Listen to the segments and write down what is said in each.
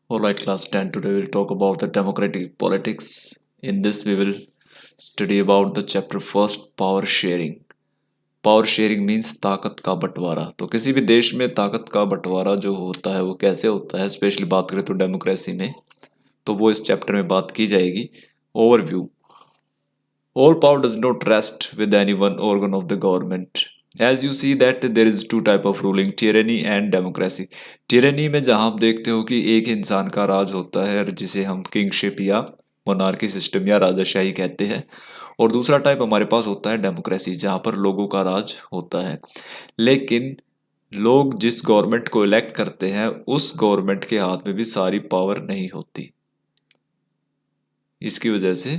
Alright, class 10. Today we'll talk about the democratic politics. In this, we will study about the chapter first, power sharing. Power sharing means ताकत का बंटवारा। तो किसी भी देश में ताकत का बंटवारा जो होता है वो कैसे होता है, स्पेशली बात करें तो डेमोक्रेसी में, तो वो इस चैप्टर में बात की जाएगी। Overview. All power does not rest with any one organ of the government. As you see that there is two type of ruling, tyranny and democracy. tyranny में जहां आप देखते हो कि एक इंसान का राज होता है जिसे हम किंगशिप या मोनार्की सिस्टम या राजाशाही कहते हैं, और दूसरा टाइप हमारे पास होता है डेमोक्रेसी जहां पर लोगों का राज होता है। लेकिन लोग जिस गवर्नमेंट को इलेक्ट करते हैं उस गवर्नमेंट के हाथ में भी सारी पावर नहीं होती। इसकी वजह से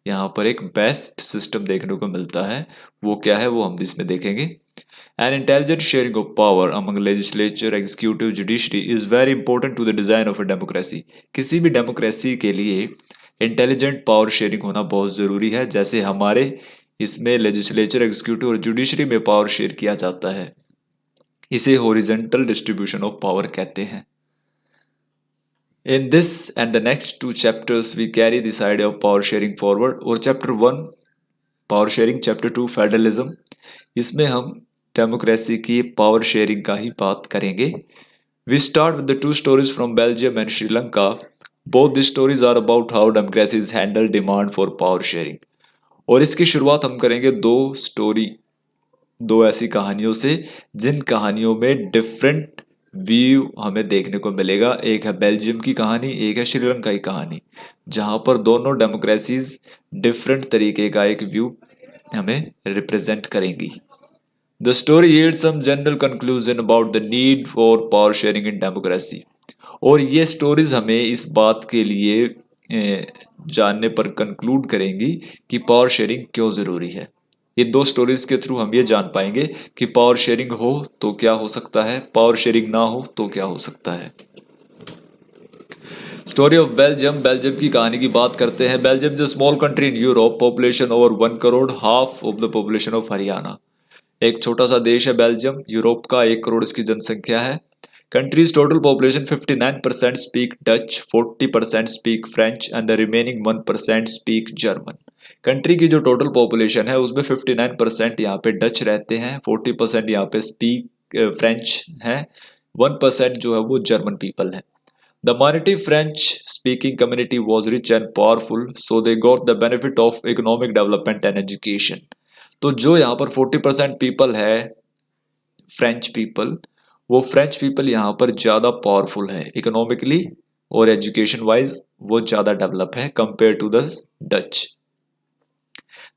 यहाँ पर एक बेस्ट सिस्टम देखने को मिलता है। वो क्या है वो हम इसमें देखेंगे। An intelligent sharing of power among legislature executive judiciary is very important to the design of a democracy. किसी भी डेमोक्रेसी के लिए इंटेलिजेंट पावर शेयरिंग होना बहुत जरूरी है। जैसे हमारे इसमें लेजिस्लेचर एग्जीक्यूटिव और जुडिशरी में पावर शेयर किया जाता है, इसे हॉरिजॉन्टल डिस्ट्रीब्यूशन ऑफ पावर कहते हैं। In this and the next two chapters, we carry this idea of power sharing forward. और chapter 1 power sharing, chapter 2 federalism, इसमें हम डेमोक्रेसी की पावर शेयरिंग का ही बात करेंगे। We start with the two stories from Belgium and Sri Lanka. Both these stories are about how democracy is handled demand for power sharing. और इसकी शुरुआत हम करेंगे दो ऐसी कहानियों से जिन कहानियों में डिफरेंट व्यू हमें देखने को मिलेगा। एक है बेल्जियम की कहानी, एक है श्रीलंका की कहानी, जहां पर दोनों डेमोक्रेसीज डिफरेंट तरीके का एक व्यू हमें रिप्रेजेंट करेंगी। The story yield some general conclusion about the need for power sharing in democracy. और ये स्टोरीज हमें इस बात के लिए जानने पर कंक्लूड करेंगी कि पावर शेयरिंग क्यों जरूरी है। ये दो स्टोरीज के थ्रू हम ये जान पाएंगे कि पावर शेयरिंग हो तो क्या हो सकता है, पावर शेयरिंग ना हो तो क्या हो सकता है। Story of Belgium. बेल्जियम की कहानी की बात करते हैं। Belgium is a small country in Europe, population over 1 crore, half of the population of Haryana. एक छोटा सा देश है बेल्जियम, यूरोप का, 1 करोड़ इसकी जनसंख्या है। Country's total population 59% speak Dutch, 40% speak French and the remaining 1% speak German. Country की जो टोटल पॉपुलेशन है उसमें 59% यहाँ पे डच रहते हैं, 40% यहाँ पे स्पीक फ्रेंच है, 1% जो है वो जर्मन पीपल है। The minority French speaking community was rich and powerful, so they got the benefit of economic development and education. तो जो यहाँ पर 40% पीपल है फ्रेंच पीपल, वो फ्रेंच पीपल यहाँ पर ज़्यादा पावरफुल है इकोनॉमिकली और एजुकेशन वाइज वो ज़्यादा डेवलप है compare to the Dutch.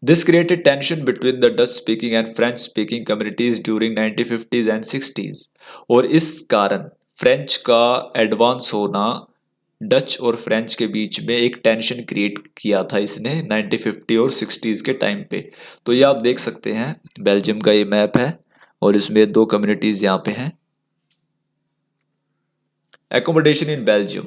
This created tension between the Dutch speaking and French speaking communities during 1950s and 60s। और इस कारण फ्रेंच का एडवांस होना डच और फ्रेंच के बीच में एक टेंशन क्रिएट किया था इसने 1950 और 60s के टाइम पे। तो ये आप देख सकते हैं, बेल्जियम का ये मैप है और इसमें दो कम्युनिटीज यहाँ पे हैं। Accommodation in Belgium.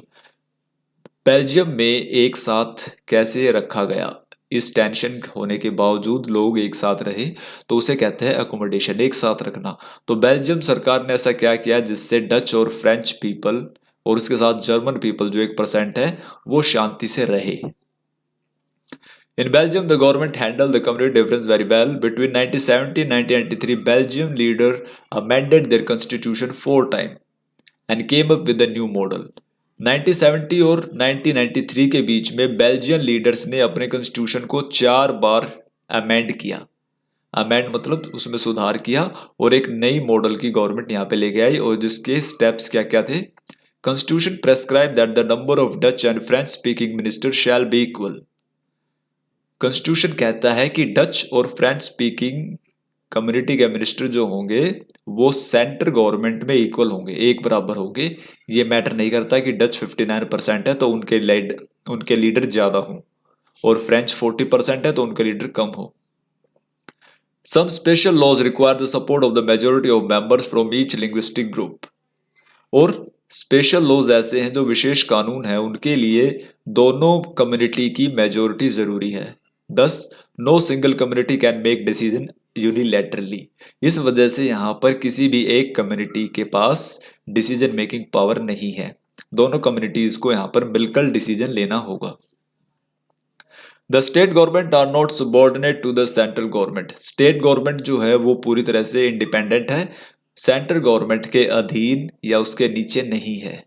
बेल्जियम में एक साथ कैसे रखा गया, इस टेंशन होने के बावजूद लोग एक साथ रहे तो उसे कहते हैं एकोमोडेशन, एक साथ रखना। तो बेल्जियम सरकार ने ऐसा क्या किया जिससे डच और फ्रेंच पीपल और उसके साथ जर्मन पीपल जो 1% है वो शांति से रहे। In Belgium, the government handled the community difference very well. Between 1970 and 1993, Belgium leader amended their constitution 4 times and came up with a new model. 1970 और 1993 के बीच में बेल्जियन लीडर्स ने अपने कॉन्स्टिट्यूशन को 4 बार अमेंड किया। अमेंड मतलब उसमें सुधार किया और एक नई मॉडल की गवर्नमेंट यहाँ पे लेके आई, और जिसके स्टेप्स क्या क्या थे। Constitution prescribe that the number of Dutch and French speaking minister shall be equal. Constitution कहता है कि डच और फ्रेंच स्पीकिंग कम्युनिटी के मिनिस्टर जो होंगे वो सेंटर गवर्नमेंट में इक्वल होंगे, एक बराबर होंगे। ये मैटर नहीं करता कि डच 59% है तो उनके लीडर ज्यादा हों और फ्रेंच 40% है तो उनके लीडर कम हो। Some special laws require the support of the majority of members from each linguistic group. और स्पेशल लॉज ऐसे हैं जो विशेष कानून है उनके लिए दोनों कम्युनिटी की मेजोरिटी जरूरी है। Thus no single community can make decision unilaterally. इस वजह से यहाँ पर किसी भी एक कम्युनिटी के पास डिसीजन मेकिंग पावर नहीं है। दोनों कम्युनिटीज को यहाँ पर मिलकर डिसीजन लेना होगा। The state government are not subordinate to the central government. State government जो है वो पूरी तरह से इंडिपेंडेंट है, सेंट्रल गवर्नमेंट के अधीन या उसके नीचे नहीं है।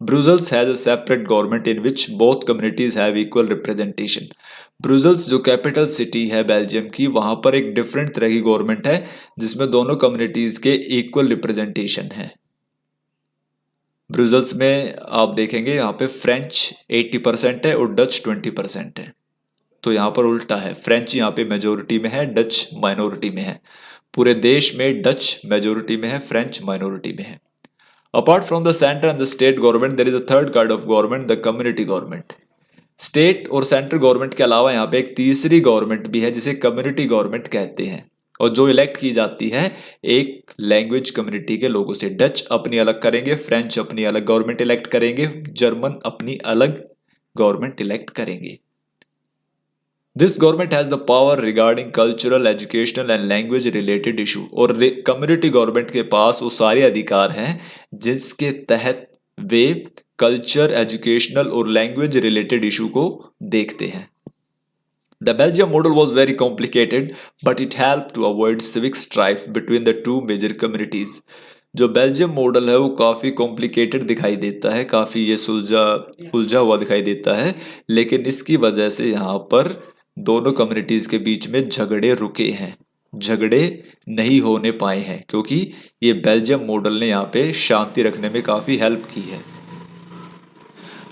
Brussels has a separate government in which both communities have equal representation. Brussels जो कैपिटल सिटी है बेल्जियम की, वहां पर एक डिफरेंट तरह की गवर्नमेंट है जिसमें दोनों कम्युनिटीज के इक्वल रिप्रेजेंटेशन है। ब्रुसेल्स में आप देखेंगे यहाँ पे फ्रेंच 80% है और डच 20% है। तो यहाँ पर उल्टा है, फ्रेंच यहाँ पे मेजोरिटी में है, डच माइनॉरिटी में है। पूरे देश में डच मेजोरिटी में है, फ्रेंच माइनॉरिटी में है। Apart from the centre and the state government there is a third kind of government, the community government. State और सेंट्रल गवर्नमेंट के अलावा यहाँ पे एक तीसरी गवर्नमेंट भी है जिसे कम्युनिटी गवर्नमेंट कहते हैं, और जो इलेक्ट की जाती है एक लैंग्वेज कम्युनिटी के लोगों से। डच अपनी अलग करेंगे, फ्रेंच अपनी अलग गवर्नमेंट इलेक्ट करेंगे, जर्मन अपनी अलग गवर्नमेंट इलेक्ट करेंगे। This government has the power regarding cultural, educational and language related issue. और कम्युनिटी गवर्नमेंट के पास वो सारे अधिकार हैं जिसके तहत वे कल्चर, एजुकेशनल और लैंग्वेज रिलेटेड इशू को देखते हैं। The Belgium model was very complicated, but it helped to avoid civic strife between the two major communities. जो बेल्जियम मॉडल है वो काफ़ी कॉम्प्लिकेटेड दिखाई देता है, काफ़ी ये उलझा हुआ दिखाई देता है, लेकिन इसकी वजह से यहाँ पर दोनों कम्युनिटीज़ के बीच में झगड़े रुके हैं, झगड़े नहीं होने पाए हैं, क्योंकि ये बेल्जियम मॉडल ने यहाँ पे शांति रखने में काफ़ी हेल्प की है।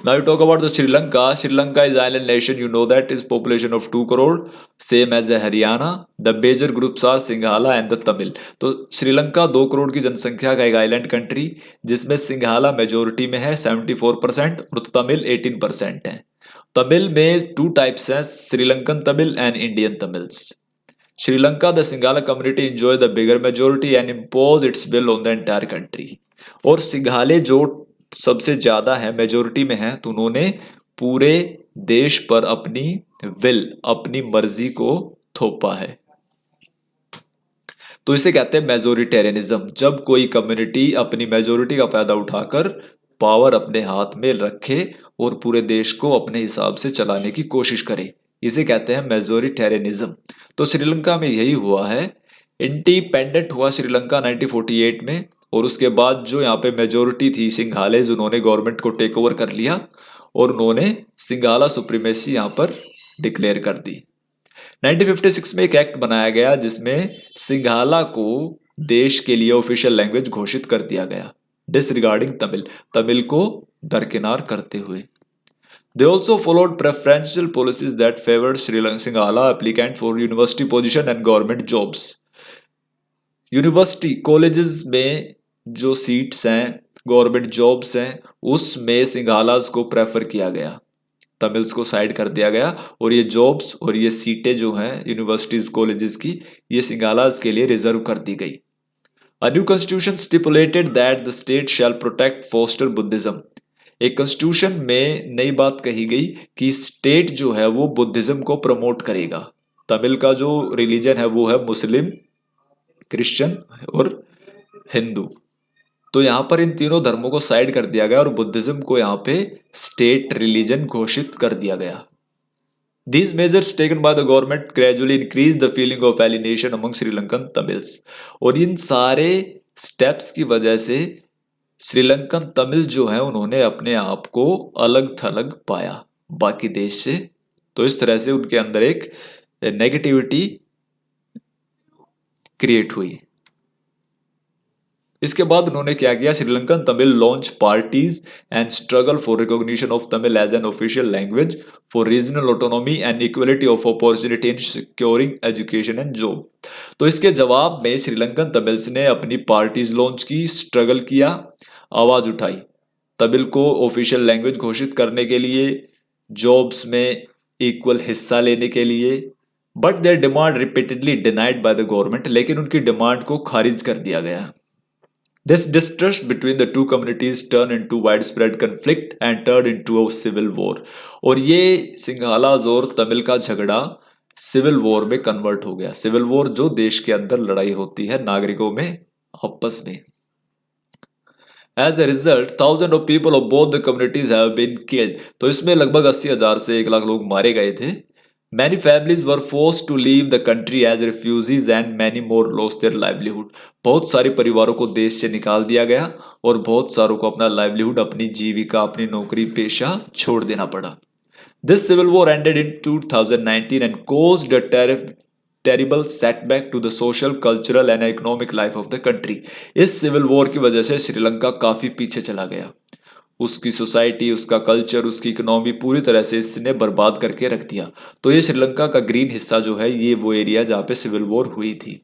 Now you talk about the Sri Lanka. Sri Lanka is island nation. You know that is population of 2 crore, same as Haryana. The major groups are Sinhala and the Tamil. तो श्रीलंका 2 करोड़ की जनसंख्या का एक island country जिसमें Sinhala majority में है 74% और तमिल 18% है। तमिल में 2 टाइप्स हैं, Sri Lankan Tamil and Indian Tamils. Sri Lanka the Sinhala community enjoy the bigger majority and impose its will on the entire country. और सिंघाले जो सबसे ज्यादा है, मेजोरिटी में है, तो उन्होंने पूरे देश पर अपनी विल, अपनी मर्जी को थोपा है। तो इसे कहते हैं मेजोरिटेरियनिज्म, जब कोई कम्युनिटी अपनी मेजोरिटी का फायदा उठाकर पावर अपने हाथ में रखे और पूरे देश को अपने हिसाब से चलाने की कोशिश करे, इसे कहते हैं मेजोरिटेरियनिज्म। तो श्रीलंका में यही हुआ है। इंडिपेंडेंट हुआ श्रीलंका 1948 में, और उसके बाद जो यहाँ पे मेजोरिटी थी सिंघालेज, उन्होंने गवर्नमेंट को टेक ओवर कर लिया और उन्होंने सिंघाला सुप्रीमेसी यहाँ पर डिक्लेयर कर दी। 1956 में एक एक्ट बनाया गया जिसमें सिंघाला को देश के लिए ऑफिशियल लैंग्वेज घोषित कर दिया गया, डिसरिगार्डिंग तमिल, तमिल को दरकिनार करते हुए। They also followed preferential policies that favored Sinhala applicant for university position and government jobs. University colleges में जो सीट्स हैं, गवर्नमेंट जॉब्स हैं, उसमें सिंघालाज को प्रेफर किया गया, तमिल्स को साइड कर दिया गया, और ये जॉब्स और ये सीटें जो हैं यूनिवर्सिटीज कॉलेजेस की, ये सिंघालाज के लिए रिजर्व कर दी गई। A new constitution stipulated that the state shall protect foster Buddhism. एक कॉन्स्टिट्यूशन में नई बात कही गई कि स्टेट जो है वो बुद्धिज्म को प्रमोट करेगा। तमिल का जो रिलीजन है वो है मुस्लिम, क्रिश्चियन और हिंदू। तो यहाँ पर इन तीनों धर्मों को साइड कर दिया गया और बुद्धिज्म को यहाँ पे स्टेट रिलीजन घोषित कर दिया गया। These measures taken by the government gradually increased the feeling of alienation among Sri Lankan Tamils. और इन सारे स्टेप्स की वजह से श्रीलंकन तमिल जो है उन्होंने अपने आप को अलग थलग पाया बाकी देश से। तो इस तरह से उनके अंदर एक नेगेटिविटी क्रिएट हुई। इसके बाद उन्होंने क्या किया, Sri Lankan Tamil launch parties and struggle for recognition of Tamil as an official language for regional autonomy and equality of opportunity in securing education and job. तो इसके जवाब में श्रीलंकन तमिल्स ने अपनी पार्टीज लॉन्च की, स्ट्रगल किया, आवाज उठाई तमिल को ऑफिशियल लैंग्वेज घोषित करने के लिए, जॉब्स में इक्वल हिस्सा लेने के लिए। But their demand repeatedly denied by the government, लेकिन उनकी डिमांड को खारिज कर दिया गया। This distrust between the two communities turned into widespread conflict and turned into a civil war. और ये सिंघालाज और तमिल का झगड़ा सिविल वॉर में कन्वर्ट हो गया। सिविल वॉर जो देश के अंदर लड़ाई होती है नागरिकों में आपस में। As a result thousand of people of both the communities have been killed. तो इसमें लगभग 80,000 से 1 लाख लोग मारे गए थे। Many families were force to leave the country as refugees and many more lost their livelihood. बहुत सारे परिवारों को देश से निकाल दिया गया और बहुत सारों को अपना लाइवलीहुड, अपनी जीविका, अपनी नौकरी पेशा छोड़ देना पड़ा। This civil war ended in 2019 and caused a terrible setback to the social, cultural and economic life of the country। इस सिविल वॉर की वजह से श्रीलंका काफी पीछे चला गया। उसकी सोसाइटी, उसका कल्चर, उसकी इकोनॉमी पूरी तरह से इसने बर्बाद करके रख दिया। तो ये श्रीलंका का ग्रीन हिस्सा जो है, ये वो एरिया जहाँ पे सिविल वॉर हुई थी।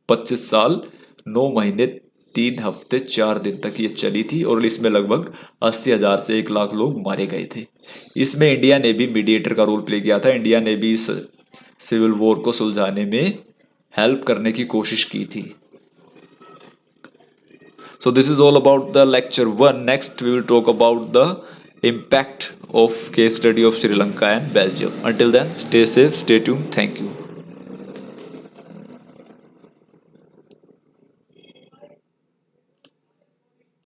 25 साल 9 महीने 3 हफ्ते 4 दिन तक ये चली थी और इसमें लगभग 80,000 से 1 लाख लोग मारे गए थे। इसमें इंडिया ने भी मीडिएटर का रोल प्ले किया था। इंडिया ने भी इस सिविल वॉर को सुलझाने में हेल्प करने की कोशिश की थी। So this is all about the lecture 1. Next we will talk about the impact of case study of Sri Lanka and Belgium. Until then, stay safe, stay tuned. Thank you.